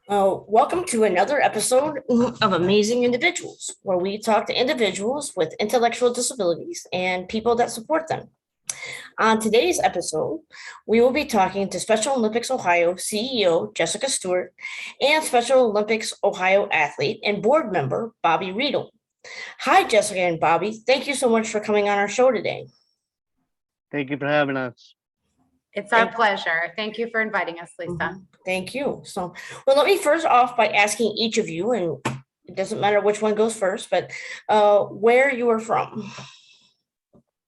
Welcome to another episode of Amazing Individuals, where we talk to individuals with intellectual disabilities and people that support them. On today's episode, we will be talking to Special Olympics Ohio CEO Jessica Stewart and Special Olympics Ohio athlete and board member Bobby Reidel. Hi, Jessica and Bobby. Thank you so much for coming on our show today. Thank you for having us. It's our pleasure. Thank you for inviting us, Lisa. Thank you. Well, let me first off by asking each of you, and it doesn't matter which one goes first, but where you are from.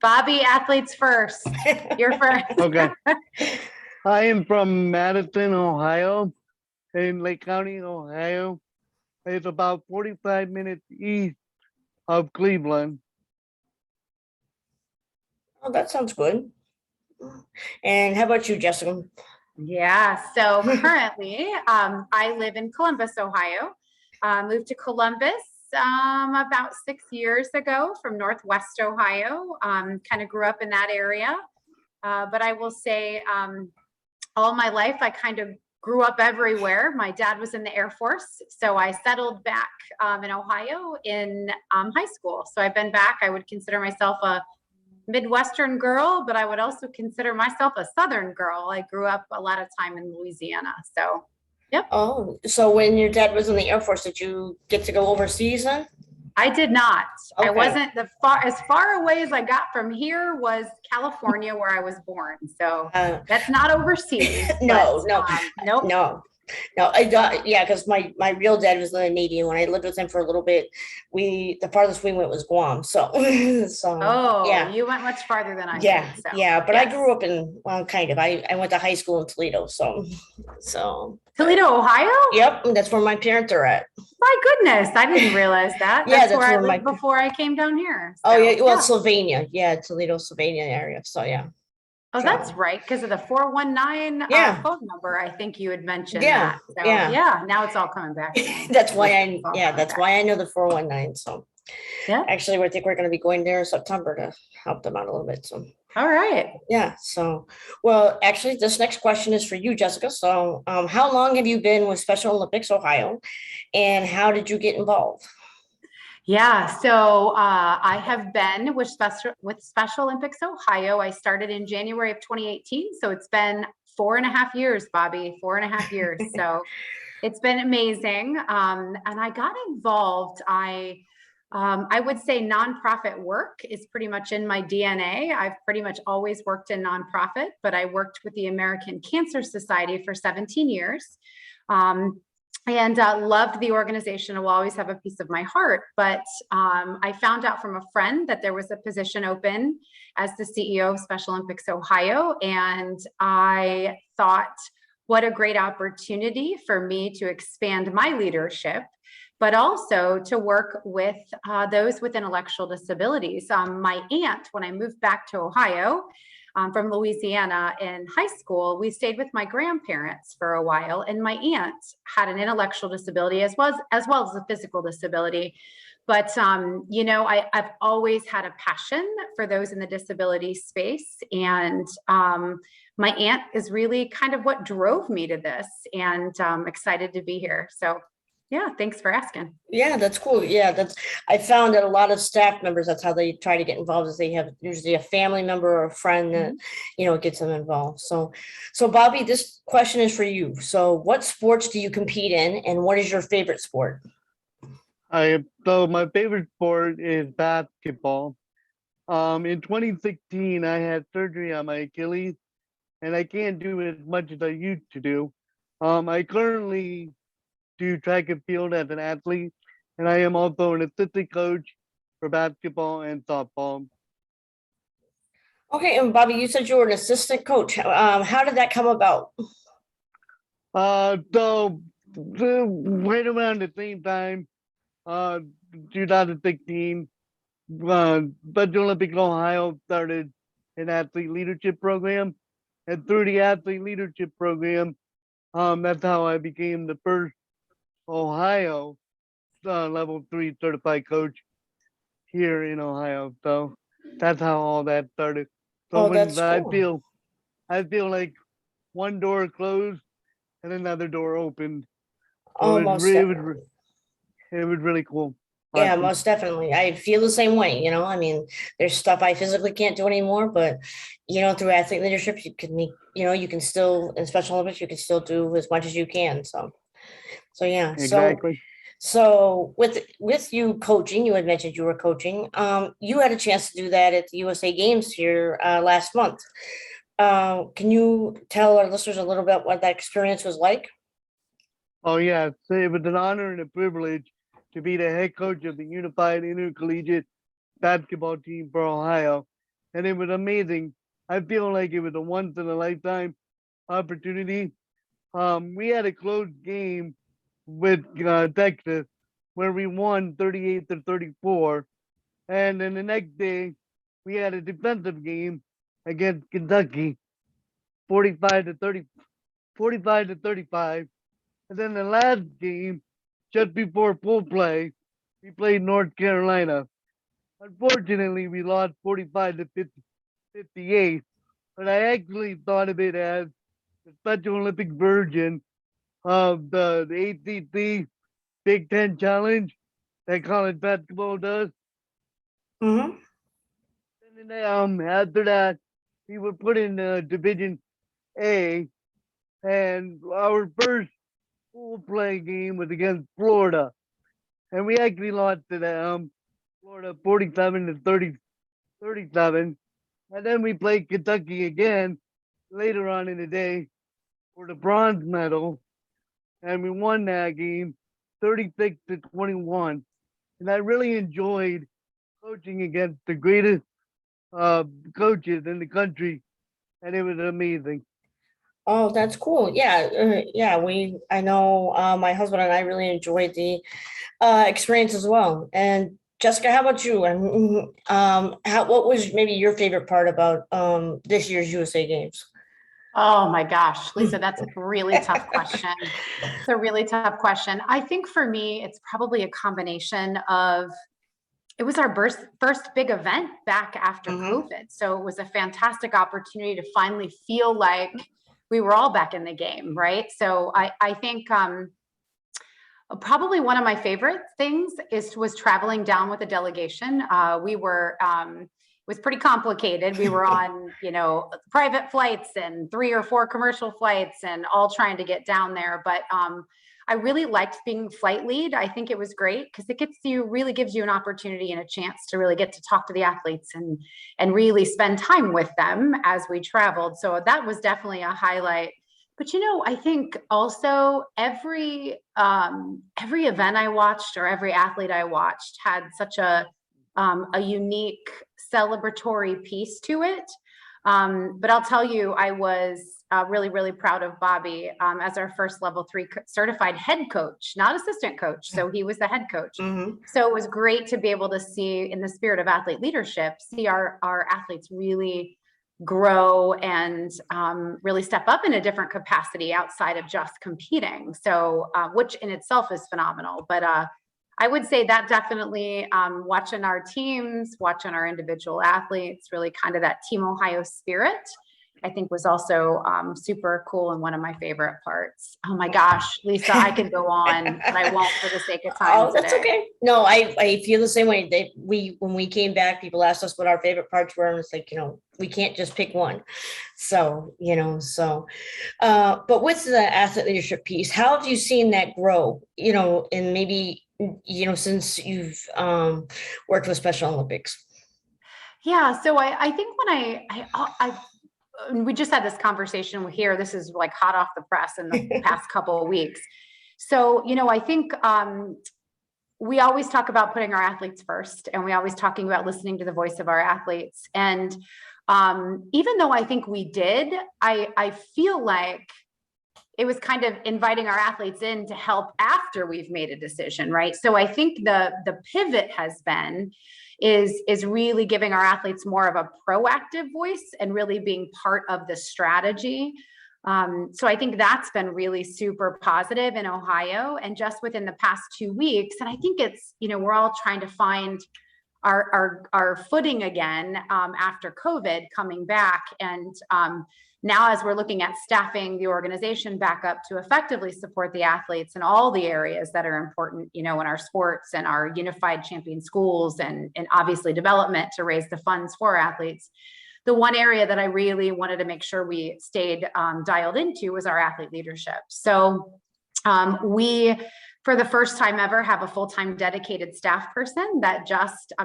Bobby, athletes first. You're first. Okay. I am from Madison, Ohio, in Lake County, Ohio. It's about 45 minutes east of Cleveland. Oh, that sounds good. And how about you, Jessica? Yeah, so currently I live in Columbus, Ohio. Moved to Columbus about 6 years ago from Northwest Ohio. Kind of grew up in that area. But I will say all my life, I kind of grew up everywhere. My dad was in the Air Force, so I settled back in Ohio in high school. So I've been back. I would consider myself a Midwestern girl, but I would also consider myself a Southern girl. I grew up a lot of time in Louisiana. So, yep. Oh, so when your dad was in the Air Force, did you get to go overseas then? I did not. Okay. I wasn't as far away as I got from here was California, where I was born. So that's not overseas. No, nope. No, I got, yeah, because my real dad was in the Navy, and when I lived with him for a little bit, the farthest we went was Guam. So, yeah, you went much farther than I did. So. Yeah, but yes. I grew up in, well, kind of. I went to high school in Toledo, so. Toledo, Ohio? Yep, that's where my parents are at. My goodness, I didn't realize that. That's where I lived before I came down here. So, oh yeah, well, Sylvania, Toledo, Sylvania area. So yeah. Oh, that's right, because of the 419 phone number. I think you had mentioned that. So, yeah. Now it's all coming back. That's why I know the 419. So yeah, actually, I think we're going to be going there in September to help them out a little bit. So all right. Yeah. So, well, actually, this next question is for you, Jessica. So, how long have you been with Special Olympics Ohio, and how did you get involved? Yeah, so I have been with Special Olympics Ohio. I started in January of 2018, so it's been 4.5 years, Bobby, 4.5 years. So it's been amazing, and I got involved. I would say nonprofit work is pretty much in my DNA. I've pretty much always worked in nonprofit, but I worked with the American Cancer Society for 17 years. And loved the organization. It will always have a piece of my heart. But I found out from a friend that there was a position open as the CEO of Special Olympics Ohio. And I thought, what a great opportunity for me to expand my leadership, but also to work with those with intellectual disabilities. My aunt, when I moved back to Ohio, from Louisiana in high school, we stayed with my grandparents for a while, and my aunt had an intellectual disability as well as a physical disability. But I've always had a passion for those in the disability space, and my aunt is really kind of what drove me to this, and I'm excited to be here. So. Yeah, thanks for asking. Yeah, that's cool. Yeah, I found that a lot of staff members, that's how they try to get involved, is they have usually a family member or a friend that, gets them involved. So Bobby, this question is for you. So what sports do you compete in, and what is your favorite sport? So my favorite sport is basketball. In 2016, I had surgery on my Achilles, and I can't do as much as I used to do. I currently do track and field as an athlete, and I am also an assistant coach for basketball and softball. Okay, and Bobby, you said you were an assistant coach. How did that come about? So right around the same time, 2016, Special Olympics Ohio started an athlete leadership program, and through the athlete leadership program, that's how I became the first Ohio level 3 certified coach here in Ohio. So that's how all that started. So that's cool. I feel like one door closed and another door opened. So Almost definitely. it was really cool. Yeah, Awesome. most definitely. I feel the same way, I mean, there's stuff I physically can't do anymore, but through athlete leadership, you can make, you can still in Special Olympics, you can still do as much as you can. So yeah. Exactly. So with you coaching, you had mentioned you were coaching. You had a chance to do that at the USA Games here last month. Can you tell our listeners a little bit what that experience was like? Oh yeah, so it was an honor and a privilege to be the head coach of the Unified Intercollegiate Basketball team for Ohio, and it was amazing. I feel like it was a once in a lifetime opportunity. We had a close game with Texas where we won 38-34, and then the next day we had a defensive game against Kentucky, 45 to 30, 45 to 35. And then the last game, just before full play, we played North Carolina. Unfortunately, we lost 45 to 58, but I actually thought of it as the Special Olympic version of the ACC Big Ten Challenge that college basketball does. Mm-hmm. And then after that, we were put in Division A, and our first full play game was against Florida, and we actually lost to them, Florida 47 to 37. And then we played Kentucky again later on in the day for the bronze medal, and we won that game 36 to 21. And I really enjoyed coaching against the greatest uh, coaches in the country, and it was amazing. Oh, that's cool. Yeah, yeah. I know my husband and I really enjoyed the experience as well. And Jessica, how about you? And what was maybe your favorite part about this year's USA Games? Oh my gosh, Lisa, that's a really tough question. It's a really tough question. I think for me, it's probably a combination of it was our first big event back after Mm-hmm. COVID. So it was a fantastic opportunity to finally feel like we were all back in the game, right? So I think probably one of my favorite things was traveling down with a delegation. We were it was pretty complicated. We were on, private flights and 3 or 4 commercial flights and all trying to get down there. But I really liked being flight lead. I think it was great because it really gives you an opportunity and a chance to really get to talk to the athletes and really spend time with them as we traveled. So that was definitely a highlight. But I think also every event I watched or every athlete I watched had such a unique celebratory piece to it. But I'll tell you, I was really, really proud of Bobby as our first level 3 certified head coach, not assistant coach. So he was the head coach. Mm-hmm. So it was great to be able to see, in the spirit of athlete leadership, see our athletes really grow and really step up in a different capacity outside of just competing. So which in itself is phenomenal. But I would say that definitely watching our teams, watching our individual athletes, really kind of that Team Ohio spirit, I think was also super cool and one of my favorite parts. Oh my gosh, Lisa, I could go on, but I won't for the sake of time. Oh, that's okay. No, I feel the same way. When we came back, people asked us what our favorite parts were, and it's like, we can't just pick one. So, but with the athlete leadership piece, how have you seen that grow, and maybe, since you've worked with Special Olympics? Yeah, so I think when we just had this conversation here, this is like hot off the press in the past couple of weeks. So, I think we always talk about putting our athletes first, and we always talking about listening to the voice of our athletes. And even though I think we did, I feel like it was kind of inviting our athletes in to help after we've made a decision, right? So I think the pivot has been is really giving our athletes more of a proactive voice and really being part of the strategy. So I think that's been really super positive in Ohio, and just within the past 2 weeks. And I think it's, we're all trying to find our footing again after COVID coming back. And Now, as we're looking at staffing the organization back up to effectively support the athletes in all the areas that are important, in our sports and our unified champion schools and obviously development to raise the funds for athletes. The one area that I really wanted to make sure we stayed dialed into was our athlete leadership. So we, for the first time ever, have a full-time dedicated staff person that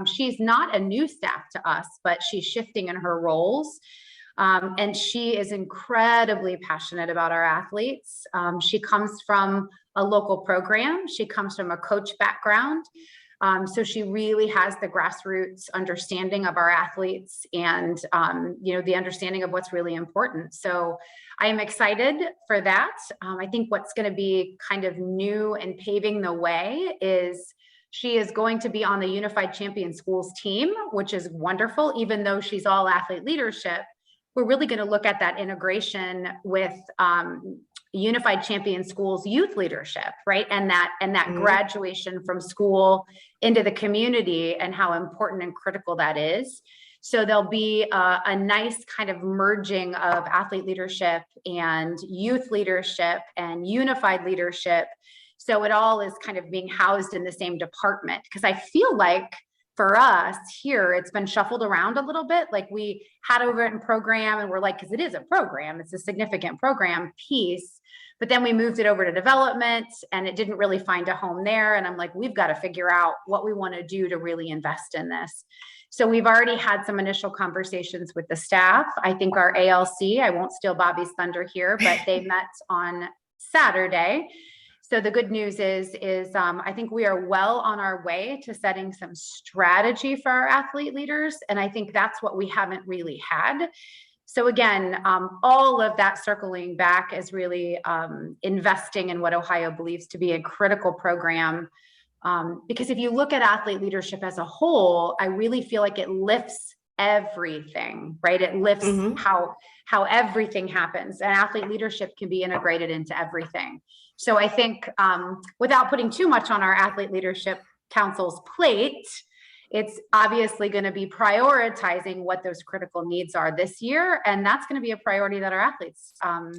she's not a new staff to us, but she's shifting in her roles. And she is incredibly passionate about our athletes. She comes from a local program. She comes from a coach background. So she really has the grassroots understanding of our athletes and, the understanding of what's really important. So I am excited for that. I think what's going to be kind of new and paving the way is she is going to be on the Unified Champion Schools team, which is wonderful, even though she's all athlete leadership. We're really going to look at that integration with Unified Champion Schools youth leadership, right? And that graduation from school into the community and how important and critical that is. So there'll be a nice kind of merging of athlete leadership and youth leadership and unified leadership. So it all is kind of being housed in the same department, because I feel like for us here, it's been shuffled around a little bit. Like we had over it in program and we're like, because it is a program, it's a significant program piece, but then we moved it over to development and it didn't really find a home there. And I'm like, we've got to figure out what we want to do to really invest in this. So we've already had some initial conversations with the staff. I think our ALC, I won't steal Bobby's thunder here, but they met on Saturday. So the good news is I think we are well on our way to setting some strategy for our athlete leaders. And I think that's what we haven't really had. So again, all of that circling back is really investing in what Ohio believes to be a critical program. Because if you look at athlete leadership as a whole, I really feel like it lifts everything, right? It lifts how everything happens, and athlete leadership can be integrated into everything. So I think without putting too much on our athlete leadership council's plate, it's obviously going to be prioritizing what those critical needs are this year. And that's going to be a priority that our athletes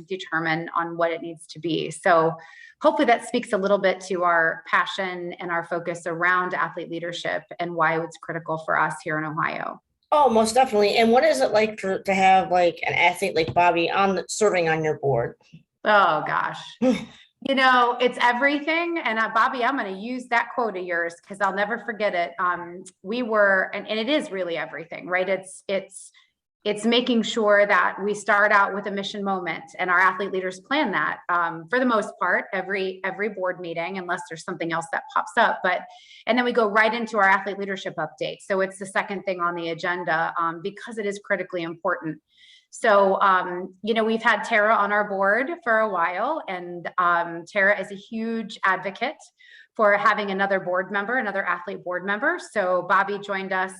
determine on what it needs to be. So hopefully that speaks a little bit to our passion and our focus around athlete leadership and why it's critical for us here in Ohio. Oh, most definitely. And what is it like to have like an athlete like Bobby serving on your board? Oh gosh. It's everything. And Bobby, I'm going to use that quote of yours because I'll never forget it. We were, and it is really everything, right? It's making sure that we start out with a mission moment, and our athlete leaders plan that for the most part, every board meeting, unless there's something else that pops up. And then we go right into our athlete leadership update. So it's the second thing on the agenda because it is critically important. So, we've had Tara on our board for a while, and Tara is a huge advocate for having another athlete board member. So Bobby joined us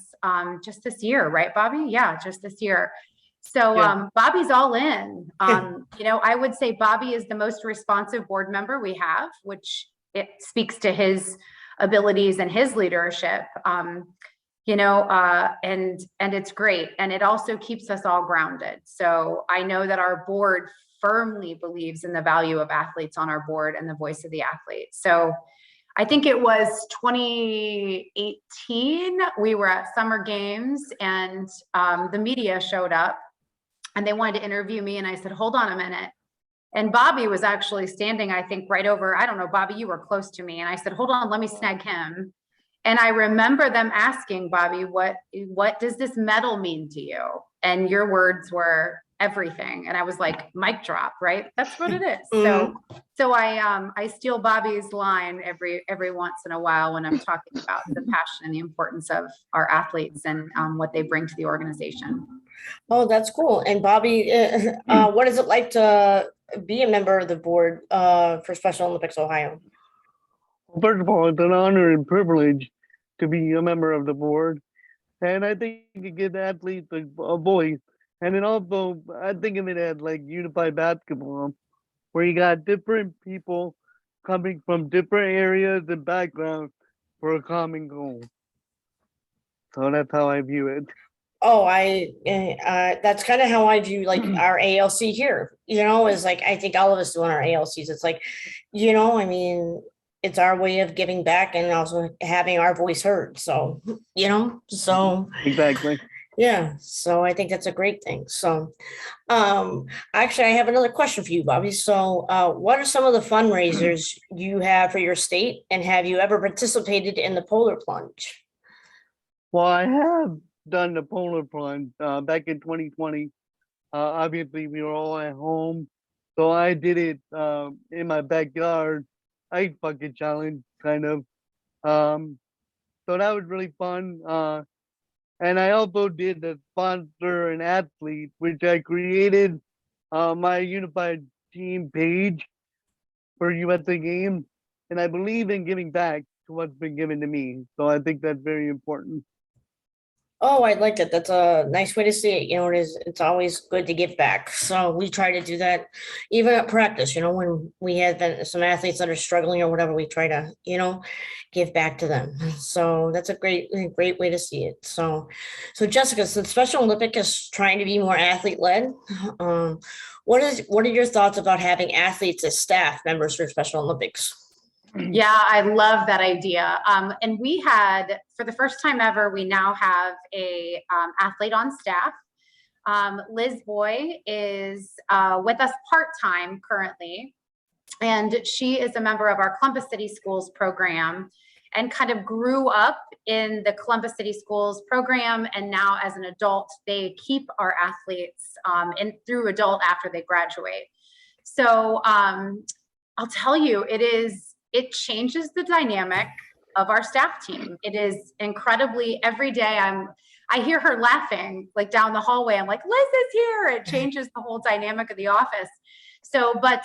just this year, right, Bobby? Yeah, just this year. So Bobby's all in. I would say Bobby is the most responsive board member we have, which it speaks to his abilities and his leadership. And it's great. And it also keeps us all grounded. So I know that our board firmly believes in the value of athletes on our board and the voice of the athlete. So I think it was 2018, we were at summer games and the media showed up and they wanted to interview me. And I said, hold on a minute. And Bobby was actually standing, I think, right over, I don't know, Bobby, you were close to me. And I said, hold on, let me snag him. And I remember them asking, Bobby, what does this medal mean to you? And your words were everything. And I was like, mic drop, right? That's what it is. So I steal Bobby's line every once in a while when I'm talking about the passion and the importance of our athletes and what they bring to the organization. Oh, that's cool. And Bobby, what is it like to be a member of the board for Special Olympics Ohio? First of all, it's an honor and privilege to be a member of the board. And I think it gives athletes a voice. And then also, I think of it as like unified basketball, where you got different people coming from different areas and backgrounds for a common goal. So that's how I view it. Oh, that's kind of how I view like our ALC here, is like, I think all of us doing our ALCs, it's like, I mean, it's our way of giving back and also having our voice heard. So, so Exactly. yeah, so I think that's a great thing. So, actually, I have another question for you, Bobby. So, what are some of the fundraisers you have for your state, and have you ever participated in the polar plunge? Well, I have done the polar plunge back in 2020. Obviously, we were all at home, so I did it in my backyard, ice bucket challenge, kind of. Um, so that was really fun. And I also did the sponsor an athlete, which I created my unified team page for USA Games, and I believe in giving back to what's been given to me. So I think that's very important. Oh, I like that. That's a nice way to see it. It's always good to give back. So we try to do that even at practice, when we have some athletes that are struggling or whatever, we try to, give back to them. So that's a great way to see it. So Jessica, since Special Olympic is trying to be more athlete led, what are your thoughts about having athletes as staff members for Special Olympics? Yeah, I love that idea. And we had, for the first time ever, we now have a athlete on staff. Liz Boy is with us part-time currently, and she is a member of our Columbus City Schools program and kind of grew up in the Columbus City Schools program. And now as an adult, they keep our athletes and through adult after they graduate. So I'll tell you, it changes the dynamic of our staff team. It is incredibly, every day I hear her laughing like down the hallway. I'm like, Liz is here. It changes the whole dynamic of the office. So, but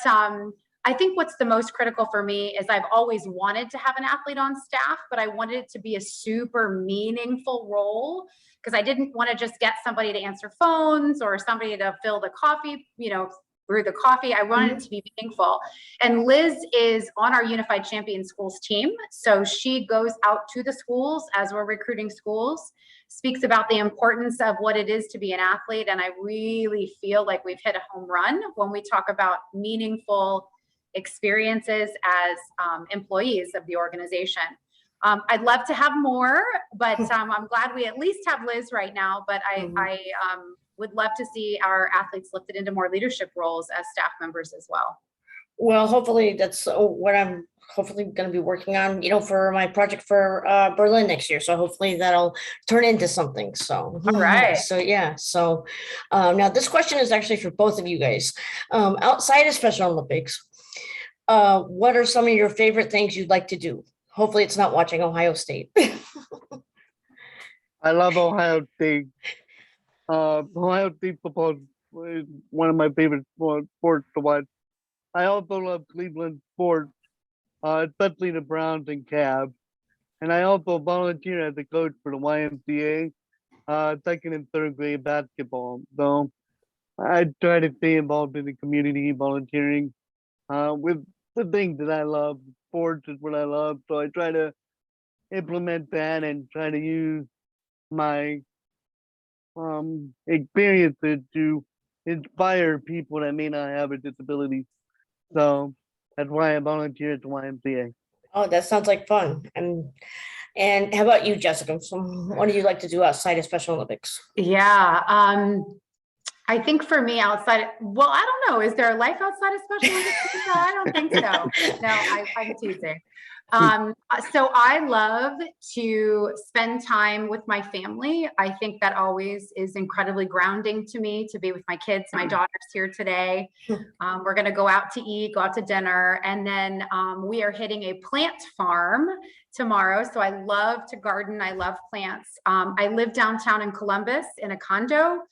I think what's the most critical for me is I've always wanted to have an athlete on staff, but I wanted it to be a super meaningful role, because I didn't want to just get somebody to answer phones or somebody to fill the coffee, brew the coffee. I wanted it to be meaningful. And Liz is on our Unified Champion Schools team. So she goes out to the schools as we're recruiting schools, speaks about the importance of what it is to be an athlete. And I really feel like we've hit a home run when we talk about meaningful experiences as employees of the organization. I'd love to have more, but I'm glad we at least have Liz right now. But I would love to see our athletes lifted into more leadership roles as staff members as well. Well, hopefully that's what I'm hopefully going to be working on, for my project for Berlin next year. So hopefully that'll turn into something. So, all right. So yeah. So now this question is actually for both of you guys. Outside of Special Olympics, what are some of your favorite things you'd like to do? Hopefully it's not watching Ohio State. I love Ohio State. Ohio State football is one of my favorite sports to watch. I also love Cleveland sports, especially the Browns and Cavs. And I also volunteer as a coach for the YMCA, second and third grade basketball. So I try to stay involved in the community, volunteering with the things that I love. Sports is what I love. So I try to implement that and try to use my experiences to inspire people that may not have a disability. So that's why I volunteer at the YMCA. Oh, that sounds like fun. And how about you, Jessica? So what do you like to do outside of Special Olympics? Yeah. I think for me outside, well, I don't know. Is there a life outside of Special Olympics? I don't think so. No, I'm teasing. So I love to spend time with my family. I think that always is incredibly grounding to me, to be with my kids. My daughter's here today. We're going to go out to eat, go out to dinner. And then we are hitting a plant farm tomorrow. So I love to garden. I love plants. I live downtown in Columbus in a condo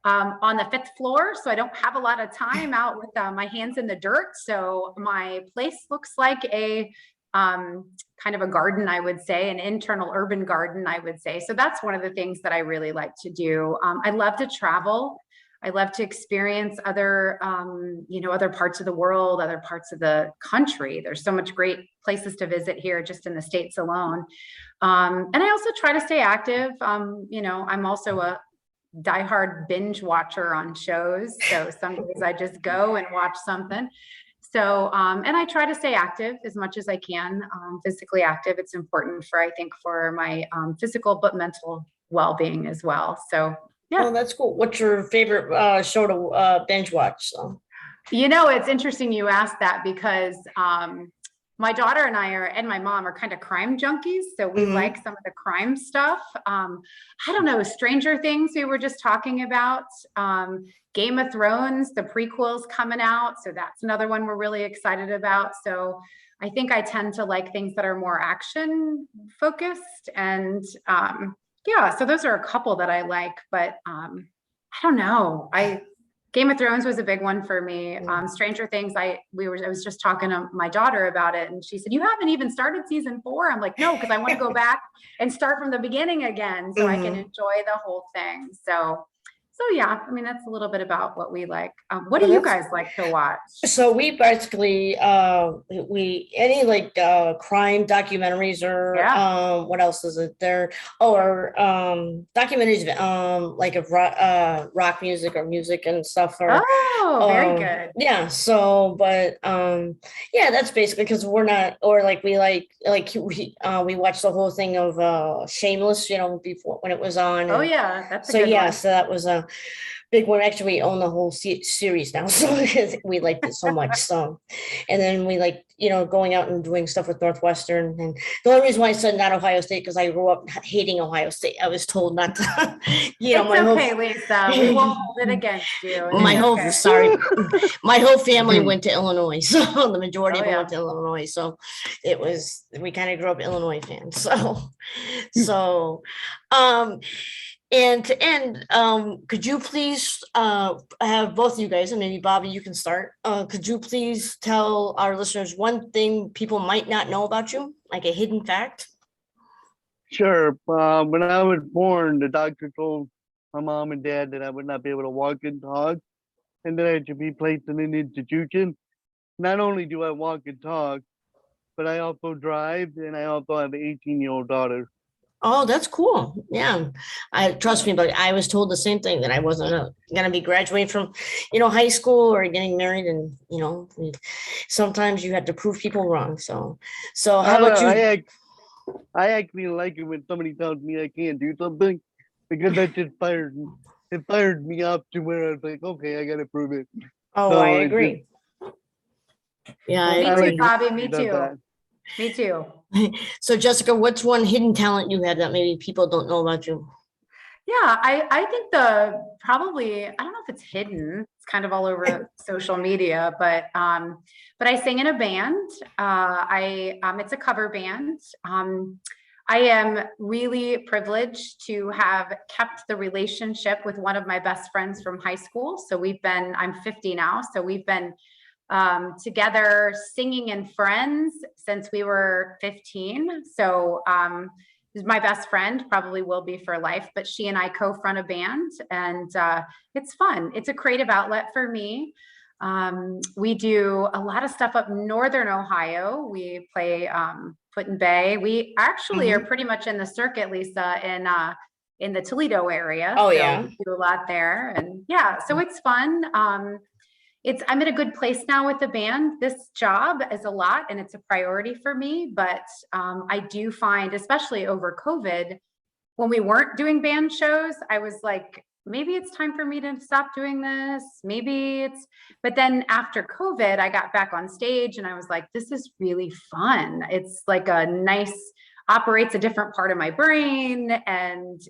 on the 5th floor. So I don't have a lot of time out with my hands in the dirt. So my place looks like a kind of a garden, I would say, an internal urban garden, I would say. So that's one of the things that I really like to do. I love to travel. I love to experience other, other parts of the world, other parts of the country. There's so much great places to visit here just in the States alone. And I also try to stay active. I'm also a diehard binge watcher on shows. So some days I just go and watch something. So, and I try to stay active as much as I can, physically active. It's important I think for my physical but mental well-being as well. So, yeah. Oh, that's cool. What's your favorite show to binge watch? So, It's interesting you asked that because my daughter and my mom are kind of crime junkies. So we like some of the crime stuff. I don't know, Stranger Things we were just talking about, Game of Thrones, the prequels coming out. So that's another one we're really excited about. So I think I tend to like things that are more action focused. And so those are a couple that I like, but I don't know. Game of Thrones was a big one for me. Stranger Things, I was just talking to my daughter about it, and she said, "You haven't even started season 4." I'm like, "No, because I want to go back and start from the beginning again, so I can enjoy the whole thing." So yeah, I mean, that's a little bit about what we like. What do you guys like to watch? So we basically any like crime documentaries or what else is it there? Or documentaries like of rock music or music and stuff. Or, very good. Yeah. So, but that's basically because we're not, or like we we watched the whole thing of Shameless, before when it was on. Oh yeah, that's a so good one. So that was a big one. Actually, we own the whole series now, so because we liked it so much. So, and then we like going out and doing stuff with Northwestern. And the only reason why I said not Ohio State because I grew up hating Ohio State. I was told not to. It's Lisa. We won't hold it against you. My whole family went to Illinois, so the majority of them went to Illinois. So we kind of grew up Illinois fans. So, and to end, could you please have both of you guys, and maybe Bobby, you can start. Could you please tell our listeners one thing people might not know about you, like a hidden fact? Sure. When I was born, the doctor told my mom and dad that I would not be able to walk and talk, and that I had to be placed in an institution. Not only do I walk and talk, but I also drive, and I also have an 18-year-old daughter. Oh, that's cool. Yeah. Trust me, but I was told the same thing, that I wasn't going to be graduating from, high school or getting married. And, sometimes you have to prove people wrong. So how about you? I actually like it when somebody tells me I can't do something, because that just fired me up to where I was like, okay, I got to prove it. Oh, so I agree. Me too, Bobby. Me too. Me too. So Jessica, what's one hidden talent you have that maybe people don't know about you? Yeah, I think probably, I don't know if it's hidden. It's kind of all over social media, but I sing in a band. It's a cover band. I am really privileged to have kept the relationship with one of my best friends from high school. So I'm 50 now. So we've been together singing in Friends since we were 15. So my best friend, probably will be for life, but she and I co-front a band, and it's fun. It's a creative outlet for me. We do a lot of stuff up Northern Ohio. We play Put-in-Bay. We actually are pretty much in the circuit, Lisa, in the Toledo area. Oh, so yeah. we do a lot there, and so it's fun. I'm in a good place now with the band. This job is a lot and it's a priority for me, but I do find, especially over COVID, when we weren't doing band shows, I was like, maybe it's time for me to stop doing this. But then after COVID, I got back on stage and I was like, this is really fun. It's like operates a different part of my brain. And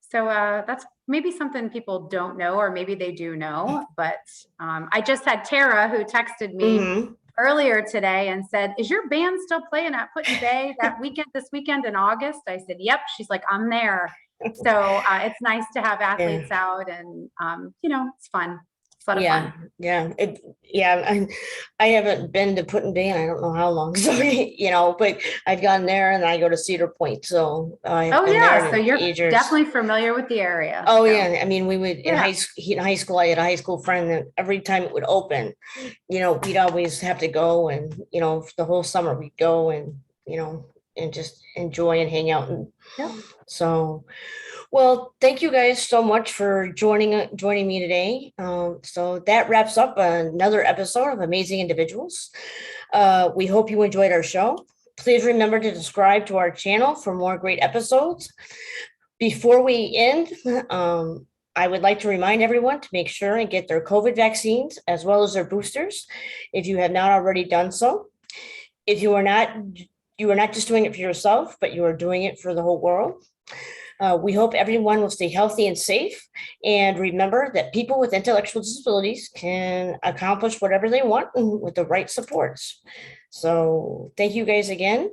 so that's maybe something people don't know, or maybe they do know, but I just had Tara who texted me earlier today and said, is your band still playing at Put-in-Bay this weekend in August? I said, yep. She's like, I'm there. So it's nice to have athletes out, and it's fun. It's a lot of fun. I haven't been to Put-in-Bay in I don't know how long, so but I've gone there, and I go to Cedar Point, so so you're definitely familiar with the area. I mean, we would in high school. I had a high school friend that every time it would open, we'd always have to go, and the whole summer we'd go, and and just enjoy and hang out. And Yep. so, well, thank you guys so much for joining me today. So that wraps up another episode of Amazing Individuals. We hope you enjoyed our show. Please remember to subscribe to our channel for more great episodes. Before we end, I would like to remind everyone to make sure and get their COVID vaccines as well as their boosters if you have not already done so. If you are not just doing it for yourself, but you are doing it for the whole world. We hope everyone will stay healthy and safe. And remember that people with intellectual disabilities can accomplish whatever they want with the right supports. So thank you guys again.